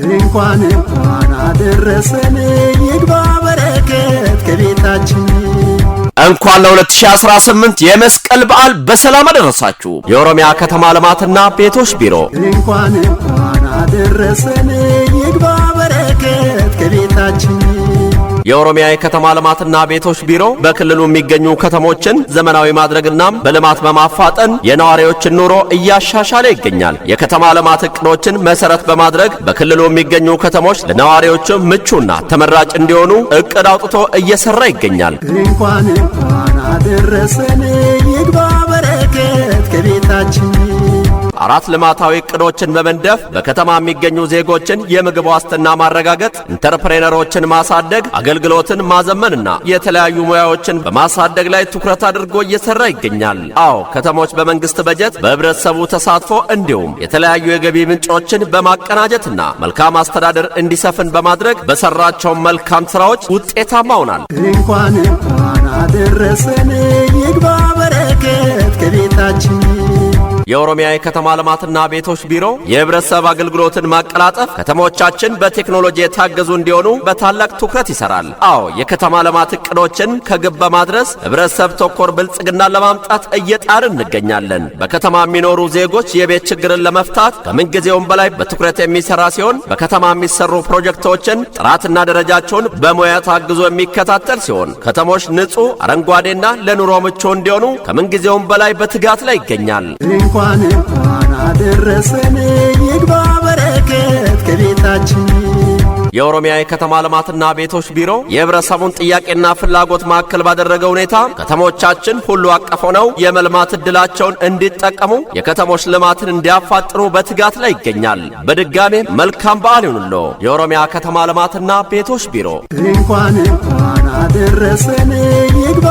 እንኳን አደረሰን ይግባ በረከት ከቤታችን እንኳን ለ2018 የመስቀል በዓል በሰላም አደረሳችሁ። የኦሮሚያ ከተማ ልማትና ቤቶች ቢሮ እንኳን አደረሰን ይግባ በረከት ከቤታችን የኦሮሚያ የከተማ ልማትና ቤቶች ቢሮ በክልሉ የሚገኙ ከተሞችን ዘመናዊ ማድረግና በልማት በማፋጠን የነዋሪዎችን ኑሮ እያሻሻለ ይገኛል። የከተማ ልማት እቅዶችን መሰረት በማድረግ በክልሉ የሚገኙ ከተሞች ለነዋሪዎች ምቹና ተመራጭ እንዲሆኑ እቅድ አውጥቶ እየሰራ ይገኛል። እንኳን አደረሰን ይግባ በረከት ከቤታችን አራት ልማታዊ እቅዶችን በመንደፍ በከተማ የሚገኙ ዜጎችን የምግብ ዋስትና ማረጋገጥ፣ ኢንተርፕሬነሮችን ማሳደግ፣ አገልግሎትን ማዘመንና የተለያዩ ሙያዎችን በማሳደግ ላይ ትኩረት አድርጎ እየሰራ ይገኛል። አዎ ከተሞች በመንግስት በጀት በህብረተሰቡ ተሳትፎ እንዲሁም የተለያዩ የገቢ ምንጮችን በማቀናጀትና መልካም አስተዳደር እንዲሰፍን በማድረግ በሰራቸው መልካም ስራዎች ውጤታማ ሆኗል። እንኳን አደረሰን ይግባ በረከት ከቤታችን የኦሮሚያ የከተማ ልማትና ቤቶች ቢሮ የህብረተሰብ አገልግሎትን ማቀላጠፍ፣ ከተሞቻችን በቴክኖሎጂ የታገዙ እንዲሆኑ በታላቅ ትኩረት ይሰራል። አዎ የከተማ ልማት እቅዶችን ከግብ በማድረስ ህብረተሰብ ተኮር ብልጽግና ለማምጣት እየጣርን እንገኛለን። በከተማ የሚኖሩ ዜጎች የቤት ችግርን ለመፍታት ከምንጊዜውም በላይ በትኩረት የሚሰራ ሲሆን በከተማ የሚሰሩ ፕሮጀክቶችን ጥራትና ደረጃቸውን በሙያ ታግዞ የሚከታተል ሲሆን ከተሞች ንጹህ፣ አረንጓዴና ለኑሮ ምቹ እንዲሆኑ ከምንጊዜውም በላይ በትጋት ላይ ይገኛል። እንኳን አደረሰን ይግባ በረከት ከቤታችን የኦሮሚያ የከተማ ልማትና ቤቶች ቢሮ የህብረተሰቡን ጥያቄና ፍላጎት ማዕከል ባደረገ ሁኔታ ከተሞቻችን ሁሉ አቀፍ ሆነው የመልማት ዕድላቸውን እንዲጠቀሙ የከተሞች ልማትን እንዲያፋጥኑ በትጋት ላይ ይገኛል። በድጋሜ መልካም በዓል ይሁንልዎ። የኦሮሚያ ከተማ ልማትና ቤቶች ቢሮ እንኳን አደረሰን ይግባ